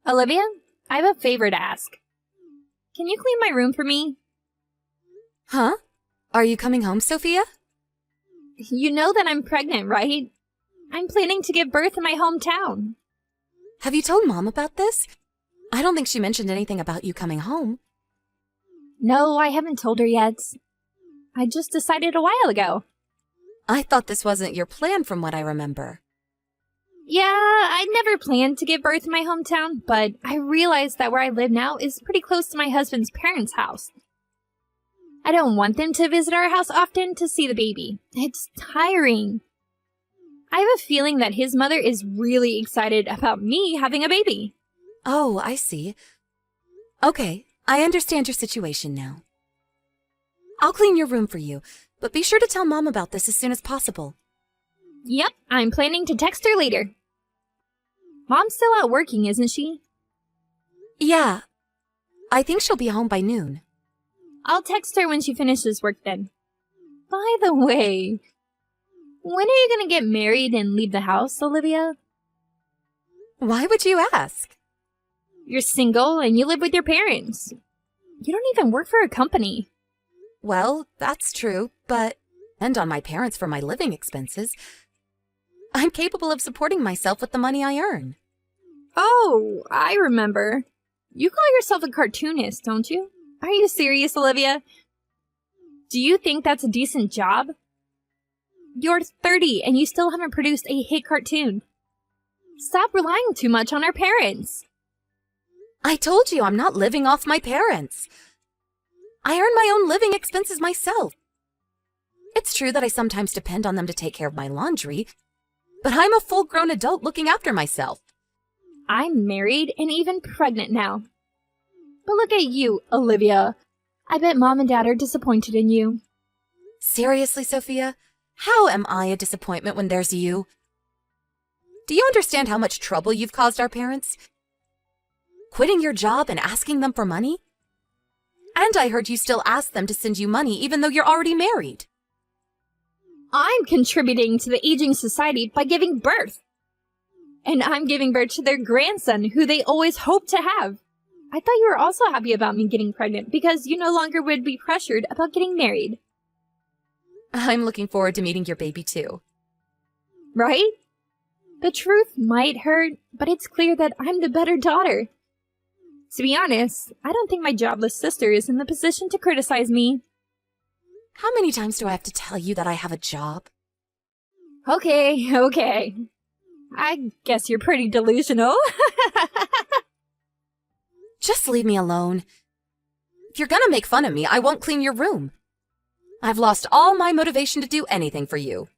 Olivia, I have a favor to ask. Can you clean my room for me? Huh? Are you coming home, Sophia? You know that I'm pregnant, right? I'm planning to give birth in my hometown. Have you told Mom about this? I don't think she mentioned anything about you coming home. No, I haven't told her yet. I just decided a while ago. I thought this wasn't your plan from what I remember. Yeah, I never planned to give birth in my hometown, but I realized that where I live now is pretty close to my husband's parents' house. I don't want them to visit our house often to see the baby. It's tiring. I have a feeling that his mother is really excited about me having a baby. Oh, I see. Okay, I understand your situation now. I'll clean your room for you, but be sure to tell Mom about this as soon as possible. Yep, I'm planning to text her later. Mom's still out working, isn't she? Yeah, I think she'll be home by noon. I'll text her when she finishes work then. By the way, when are you gonna get married and leave the house, Olivia? Why would you ask? You're single and you live with your parents. You don't even work for a company. Well, that's true, but depend on my parents for my living expenses. I'm capable of supporting myself with the money I earn. Oh, I remember. You call yourself a cartoonist, don't you? Are you serious, Olivia? Do you think that's a decent job? You're 30 and you still haven't produced a hit cartoon. Stop relying too much on our parents. I told you I'm not living off my parents. I earn my own living expenses myself. It's true that I sometimes depend on them to take care of my laundry, but I'm a full-grown adult looking after myself. I'm married and even pregnant now. But look at you, Olivia. I bet Mom and Dad are disappointed in you. Seriously, Sophia? How am I a disappointment when there's you? Do you understand how much trouble you've caused our parents? Quitting your job and asking them for money? And I heard you still ask them to send you money even though you're already married. I'm contributing to the aging society by giving birth. And I'm giving birth to their grandson, who they always hoped to have. I thought you were also happy about me getting pregnant because you no longer would be pressured about getting married. I'm looking forward to meeting your baby too. Right? The truth might hurt, but it's clear that I'm the better daughter. To be honest, I don't think my jobless sister is in the position to criticize me. How many times do I have to tell you that I have a job? Okay. I guess you're pretty delusional. Just leave me alone. If you're gonna make fun of me, I won't clean your room. I've lost all my motivation to do anything for you.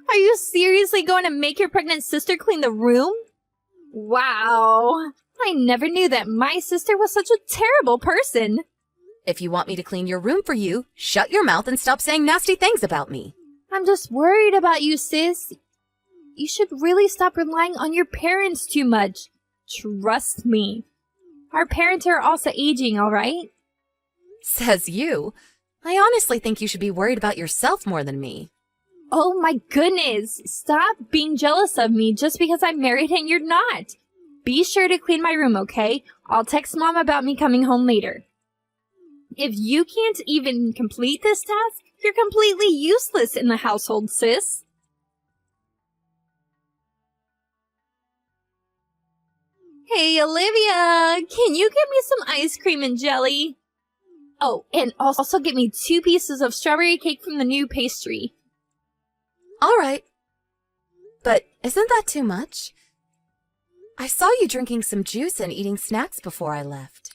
Are you seriously going to make your pregnant sister clean the room? Wow. I never knew that my sister was such a terrible person. If you want me to clean your room for you, shut your mouth and stop saying nasty things about me. I'm just worried about you, sis. You should really stop relying on your parents too much. Trust me. Our parents are also aging, all right? Says you. I honestly think you should be worried about yourself more than me. Oh my goodness. Stop being jealous of me just because I'm married and you're not. Be sure to clean my room, okay? I'll text Mom about me coming home later. If you can't even complete this task, you're completely useless in the household, sis. Hey, Olivia, can you get me some ice cream and jelly? Oh, and also get me 2 pieces of strawberry cake from the new pastry. All right. But isn't that too much? I saw you drinking some juice and eating snacks before I left.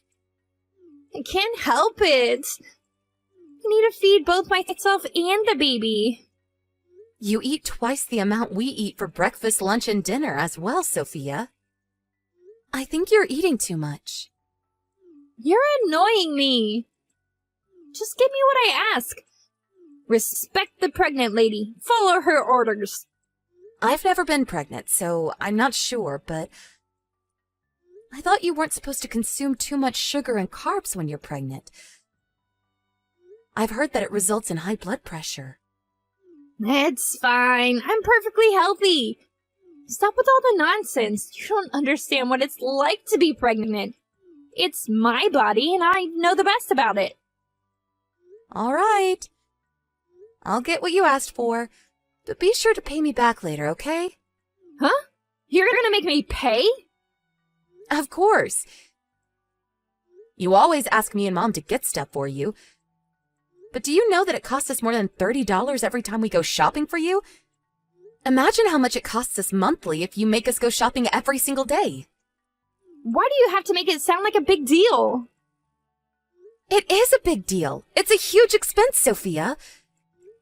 I can't help it. I need to feed both myself and the baby. You eat twice the amount we eat for breakfast, lunch, and dinner as well, Sophia. I think you're eating too much. You're annoying me. Just give me what I ask. Respect the pregnant lady. Follow her orders. I've never been pregnant, so I'm not sure, but I thought you weren't supposed to consume too much sugar and carbs when you're pregnant. I've heard that it results in high blood pressure. It's fine. I'm perfectly healthy. Stop with all the nonsense. You don't understand what it's like to be pregnant. It's my body, and I know the best about it. All right. I'll get what you asked for, but be sure to pay me back later, okay? Huh? You're gonna make me pay? Of course. You always ask me and Mom to get stuff for you. But do you know that it costs us more than $30 every time we go shopping for you? Imagine how much it costs us monthly if you make us go shopping every single day. Why do you have to make it sound like a big deal? It is a big deal. It's a huge expense, Sophia.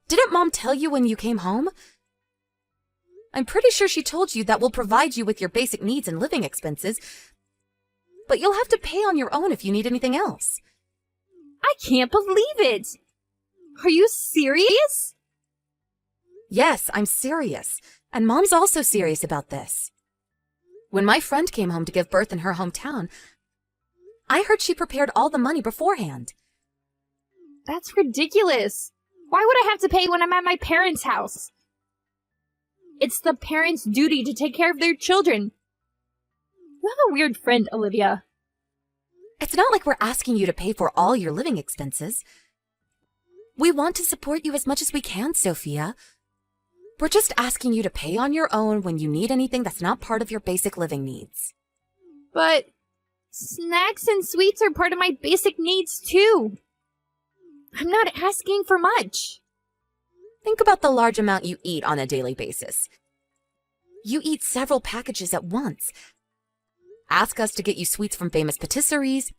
Didn't Mom tell you when you came home? I'm pretty sure she told you that we'll provide you with your basic needs and living expenses, but you'll have to pay on your own if you need anything else. I can't believe it! Are you serious? Yes, I'm serious, and Mom's also serious about this. When my friend came home to give birth in her hometown, I heard she prepared all the money beforehand. That's ridiculous. Why would I have to pay when I'm at my parents' house? It's the parents' duty to take care of their children. You have a weird friend, Olivia. It's not like we're asking you to pay for all your living expenses. We want to support you as much as we can, Sophia. We're just asking you to pay on your own when you need anything that's not part of your basic living needs. But snacks and sweets are part of my basic needs, too. I'm not asking for much. Think about the large amount you eat on a daily basis. You eat several packages at once. Ask us to get you sweets from famous patisseries,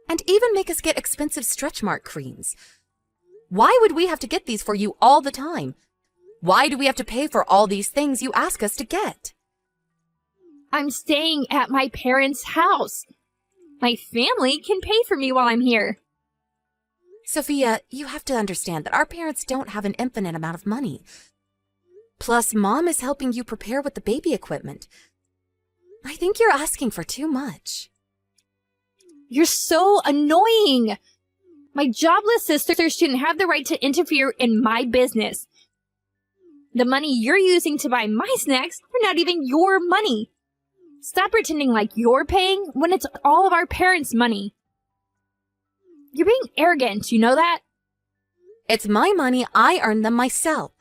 and even make us get expensive stretch mark creams. Why would we have to get these for you all the time? Why do we have to pay for all these things you ask us to get? I'm staying at my parents' house. My family can pay for me while I'm here. Sophia, you have to understand that our parents don't have an infinite amount of money. Plus, Mom is helping you prepare with the baby equipment. I think you're asking for too much. You're so annoying. My jobless sisters shouldn't have the right to interfere in my business. The money you're using to buy my snacks are not even your money. Stop pretending like you're paying when it's all of our parents' money. You're being arrogant, you know that? It's my money. I earned them myself.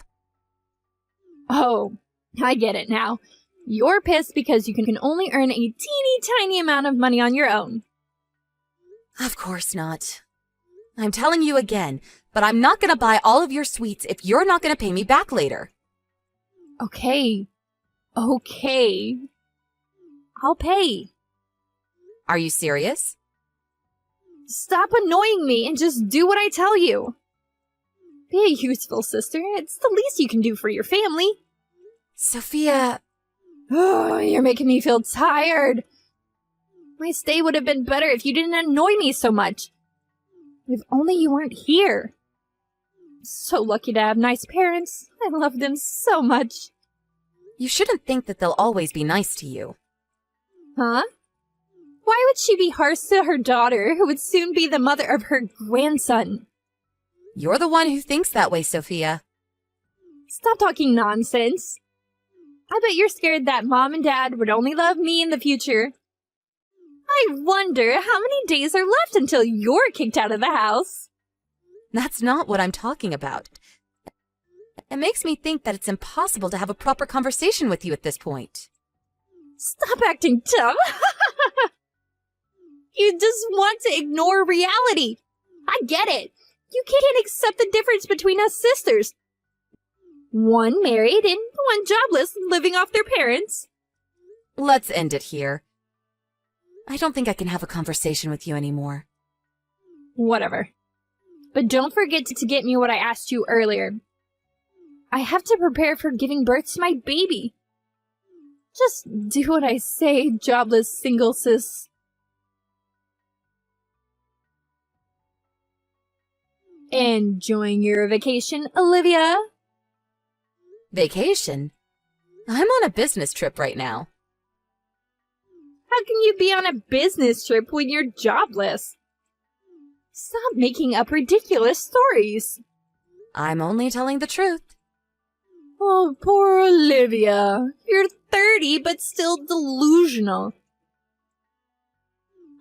Oh, I get it now. You're pissed because you can only earn a teeny tiny amount of money on your own. Of course not. I'm telling you again, but I'm not going to buy all of your sweets if you're not going to pay me back later. Okay. Okay. I'll pay. Are you serious? Stop annoying me and just do what I tell you. Be a useful sister. It's the least you can do for your family. Sophia... Oh, you're making me feel tired. My stay would have been better if you didn't annoy me so much. If only you weren't here. So lucky to have nice parents. I love them so much. You shouldn't think that they'll always be nice to you. Huh? Why would she be harsh to her daughter, who would soon be the mother of her grandson? You're the one who thinks that way, Sophia. Stop talking nonsense. I bet you're scared that Mom and Dad would only love me in the future. I wonder how many days are left until you're kicked out of the house. That's not what I'm talking about. It makes me think that it's impossible to have a proper conversation with you at this point. Stop acting dumb. You just want to ignore reality. I get it. You can't accept the difference between us sisters. One married and one jobless, living off their parents. Let's end it here. I don't think I can have a conversation with you anymore. Whatever. But don't forget to get me what I asked you earlier. I have to prepare for giving birth to my baby. Just do what I say, jobless single sis. Enjoying your vacation, Olivia? Vacation? I'm on a business trip right now. How can you be on a business trip when you're jobless? Stop making up ridiculous stories. I'm only telling the truth. Oh, poor Olivia. You're 30, but still delusional.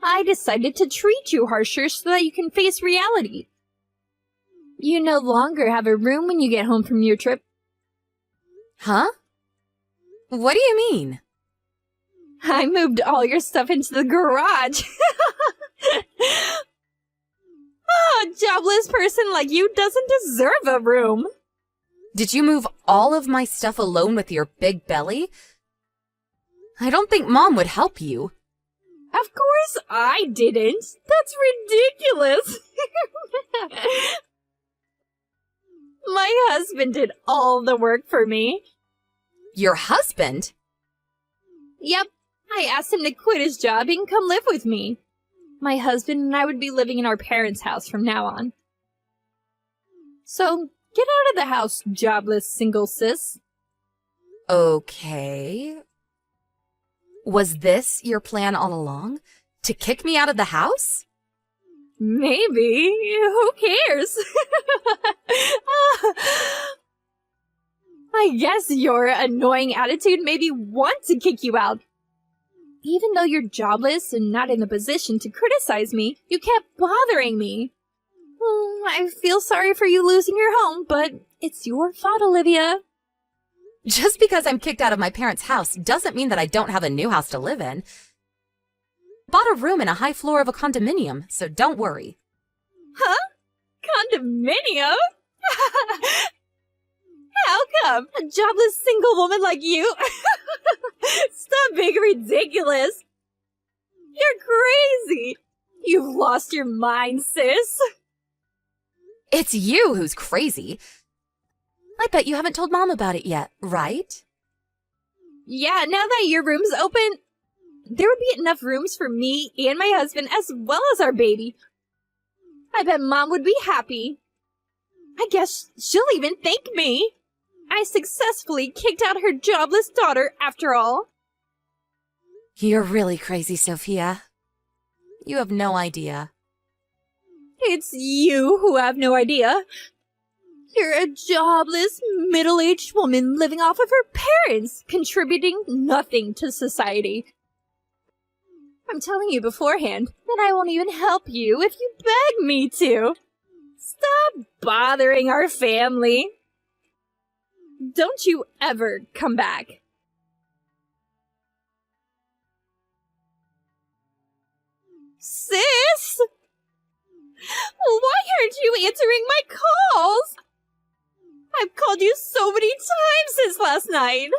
I decided to treat you harsher so that you can face reality. You no longer have a room when you get home from your trip. Huh? What do you mean? I moved all your stuff into the garage. A jobless person like you doesn't deserve a room. Did you move all of my stuff alone with your big belly? I don't think Mom would help you. Of course I didn't. That's ridiculous. My husband did all the work for me. Your husband? Yep, I asked him to quit his job and come live with me. My husband and I would be living in our parents' house from now on. So, get out of the house, jobless single sis. Okay. Was this your plan all along? To kick me out of the house? Maybe. Who cares? I guess your annoying attitude made me want to kick you out. Even though you're jobless and not in a position to criticize me, you kept bothering me. I feel sorry for you losing your home, but it's your fault, Olivia. Just because I'm kicked out of my parents' house doesn't mean that I don't have a new house to live in. Bought a room in a high floor of a condominium, so don't worry. Huh? Condominium? How come? A jobless single woman like you? Stop being ridiculous. You're crazy. You've lost your mind, sis. It's you who's crazy. I bet you haven't told Mom about it yet, right? Yeah, now that your room's open, there would be enough rooms for me and my husband as well as our baby. I bet Mom would be happy. I guess she'll even thank me. I successfully kicked out her jobless daughter after all. You're really crazy, Sophia. You have no idea. It's you who have no idea. You're a jobless, middle-aged woman living off of her parents, contributing nothing to society. I'm telling you beforehand that I won't even help you if you beg me to. Stop bothering our family. Don't you ever come back. Sis? Why aren't you answering my calls? I've called you so many times since last night.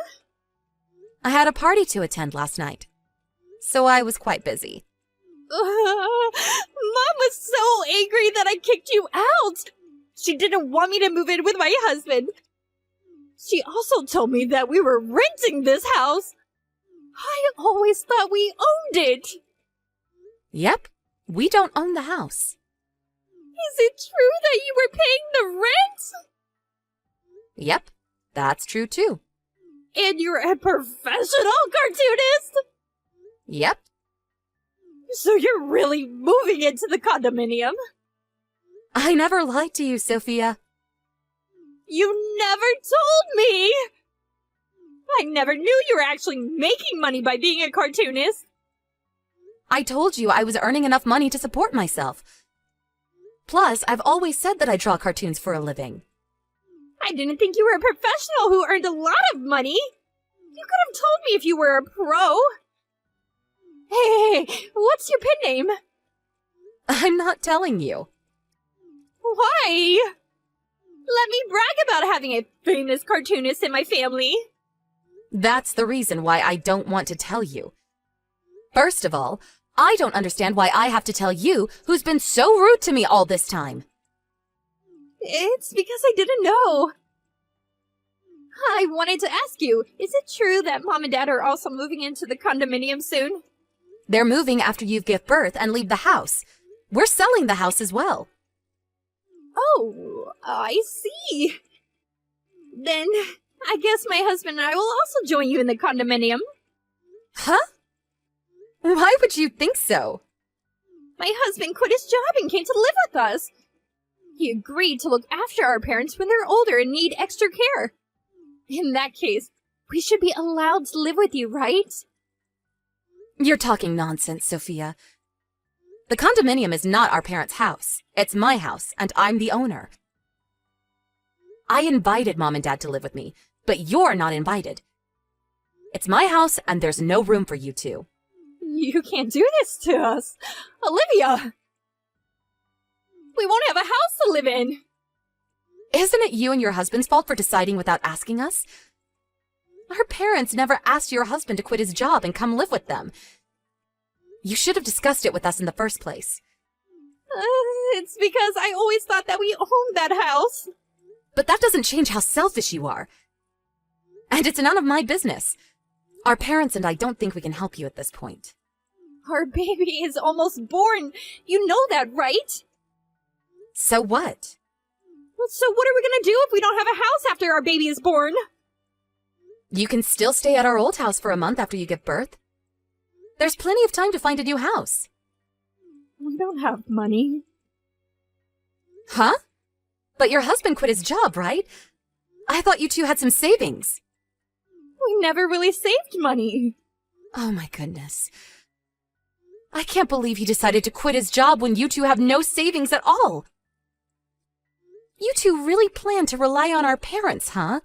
I had a party to attend last night, so I was quite busy. Mom was so angry that I kicked you out. She didn't want me to move in with my husband. She also told me that we were renting this house. I always thought we owned it. Yep, we don't own the house. Is it true that you were paying the rent? Yep, that's true too. And you're a professional cartoonist? Yep. So you're really moving into the condominium? I never lied to you, Sophia. You never told me! I never knew you were actually making money by being a cartoonist. I told you I was earning enough money to support myself. Plus, I've always said that I draw cartoons for a living. I didn't think you were a professional who earned a lot of money. You could have told me if you were a pro. Hey, what's your pen name? I'm not telling you. Why? Let me brag about having a famous cartoonist in my family. That's the reason why I don't want to tell you. First of all, I don't understand why I have to tell you, who's been so rude to me all this time. It's because I didn't know. I wanted to ask you, is it true that Mom and Dad are also moving into the condominium soon? They're moving after you give birth and leave the house. We're selling the house as well. Oh, I see. Then I guess my husband and I will also join you in the condominium. Huh? Why would you think so? My husband quit his job and came to live with us. He agreed to look after our parents when they're older and need extra care. In that case, we should be allowed to live with you, right? You're talking nonsense, Sophia. The condominium is not our parents' house. It's my house, and I'm the owner. I invited Mom and Dad to live with me, but you're not invited. It's my house, and there's no room for you two. You can't do this to us. Olivia! We won't have a house to live in. Isn't it you and your husband's fault for deciding without asking us? Our parents never asked your husband to quit his job and come live with them. You should have discussed it with us in the first place. It's because I always thought that we owned that house. But that doesn't change how selfish you are. And it's none of my business. Our parents and I don't think we can help you at this point. Our baby is almost born. You know that, right? So what? So what are we gonna do if we don't have a house after our baby is born? You can still stay at our old house for a month after you give birth. There's plenty of time to find a new house. We don't have money. Huh? But your husband quit his job, right? I thought you two had some savings. We never really saved money. Oh my goodness. I can't believe he decided to quit his job when you two have no savings at all. You two really plan to rely on our parents, huh?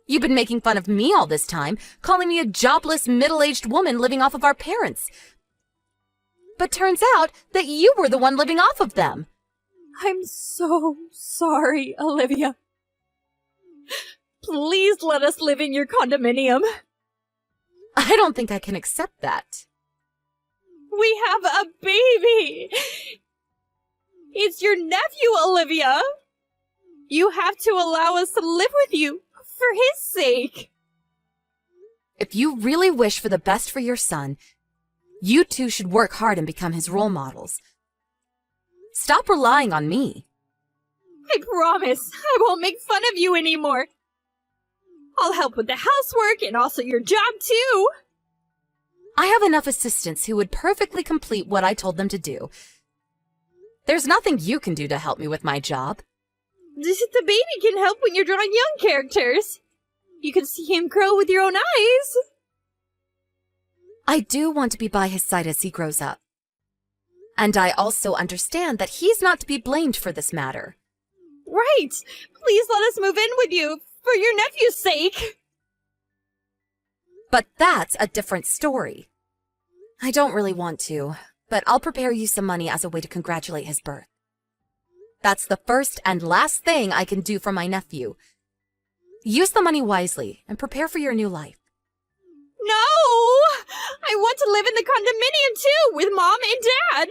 You've been making fun of me all this time, calling me a jobless, middle-aged woman living off of our parents. But turns out that you were the one living off of them. I'm so sorry, Olivia. Please let us live in your condominium. I don't think I can accept that. We have a baby. It's your nephew, Olivia. You have to allow us to live with you for his sake. If you really wish for the best for your son, you two should work hard and become his role models. Stop relying on me. I promise I won't make fun of you anymore. I'll help with the housework and also your job too. I have enough assistants who would perfectly complete what I told them to do. There's nothing you can do to help me with my job. The baby can help when you're drawing young characters. You can see him grow with your own eyes. I do want to be by his side as he grows up. And I also understand that he's not to be blamed for this matter. Right. Please let us move in with you for your nephew's sake. But that's a different story. I don't really want to, but I'll prepare you some money as a way to congratulate his birth. That's the first and last thing I can do for my nephew. Use the money wisely and prepare for your new life. No! I want to live in the condominium too, with Mom and Dad.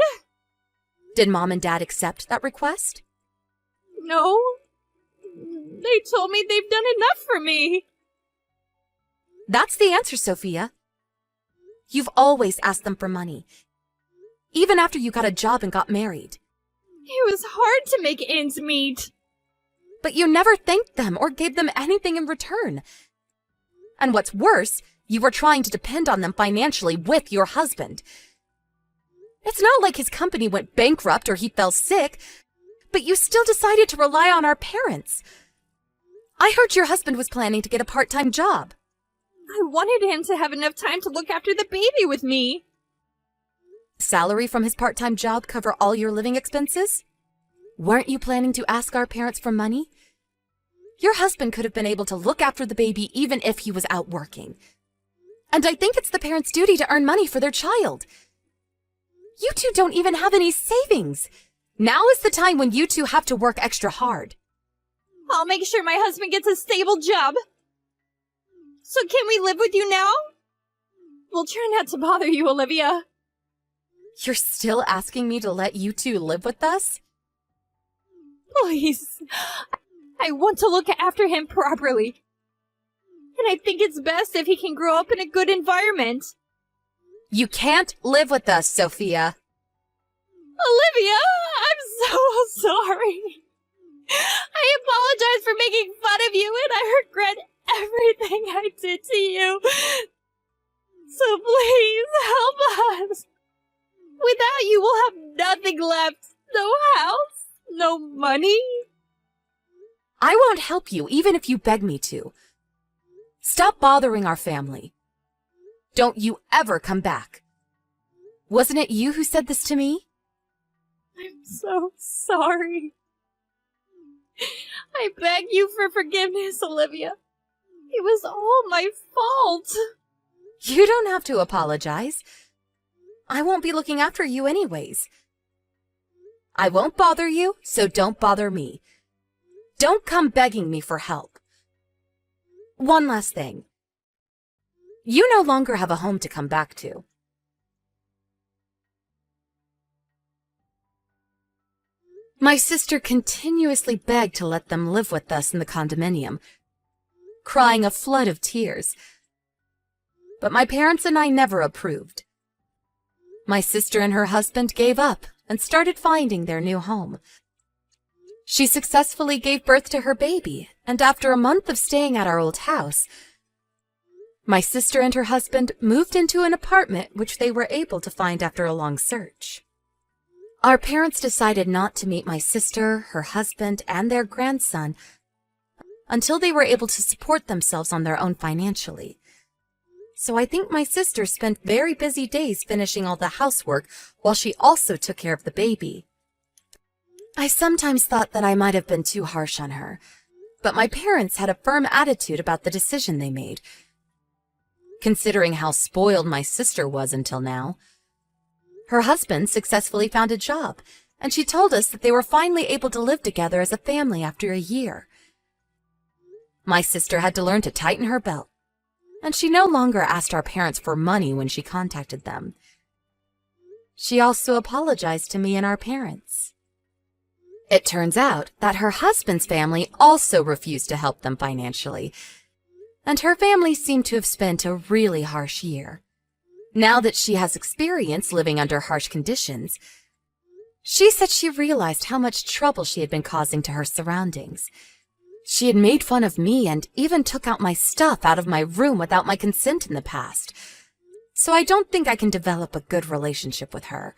Did Mom and Dad accept that request? No. They told me they've done enough for me. That's the answer, Sophia. You've always asked them for money, even after you got a job and got married. It was hard to make ends meet. But you never thanked them or gave them anything in return. And what's worse, you were trying to depend on them financially with your husband. It's not like his company went bankrupt or he fell sick, but you still decided to rely on our parents. I heard your husband was planning to get a part-time job. I wanted him to have enough time to look after the baby with me. Salary from his part-time job cover all your living expenses? Weren't you planning to ask our parents for money? Your husband could have been able to look after the baby even if he was out working. And I think it's the parents' duty to earn money for their child. You two don't even have any savings. Now is the time when you two have to work extra hard. I'll make sure my husband gets a stable job. So can we live with you now? We'll try not to bother you, Olivia. You're still asking me to let you two live with us? Please. I want to look after him properly. And I think it's best if he can grow up in a good environment. You can't live with us, Sophia. Olivia, I'm so sorry. I apologize for making fun of you, and I regret everything I did to you. So please help us. Without you, we'll have nothing left. No house, no money. I won't help you even if you beg me to. Stop bothering our family. Don't you ever come back. Wasn't it you who said this to me? I'm so sorry. I beg you for forgiveness, Olivia. It was all my fault. You don't have to apologize. I won't be looking after you anyways. I won't bother you, so don't bother me. Don't come begging me for help. One last thing. You no longer have a home to come back to. My sister continuously begged to let them live with us in the condominium, crying a flood of tears. But my parents and I never approved. My sister and her husband gave up and started finding their new home. She successfully gave birth to her baby, and after a month of staying at our old house, my sister and her husband moved into an apartment which they were able to find after a long search. Our parents decided not to meet my sister, her husband, and their grandson until they were able to support themselves on their own financially. So I think my sister spent very busy days finishing all the housework while she also took care of the baby. I sometimes thought that I might have been too harsh on her, but my parents had a firm attitude about the decision they made, considering how spoiled my sister was until now. Her husband successfully found a job, and she told us that they were finally able to live together as a family after a year. My sister had to learn to tighten her belt, and she no longer asked our parents for money when she contacted them. She also apologized to me and our parents. It turns out that her husband's family also refused to help them financially, and her family seemed to have spent a really harsh year. Now that she has experience living under harsh conditions, she said she realized how much trouble she had been causing to her surroundings. She had made fun of me and even took out my stuff out of my room without my consent in the past. So I don't think I can develop a good relationship with her.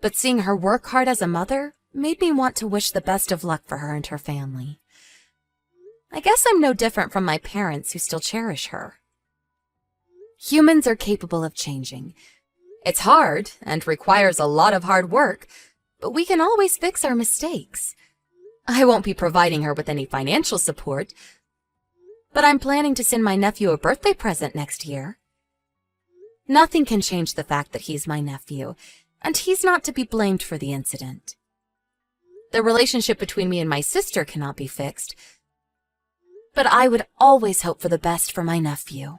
But seeing her work hard as a mother made me want to wish the best of luck for her and her family. I guess I'm no different from my parents who still cherish her. Humans are capable of changing. It's hard and requires a lot of hard work, but we can always fix our mistakes. I won't be providing her with any financial support, but I'm planning to send my nephew a birthday present next year. Nothing can change the fact that he's my nephew, and he's not to be blamed for the incident. The relationship between me and my sister cannot be fixed, but I would always hope for the best for my nephew.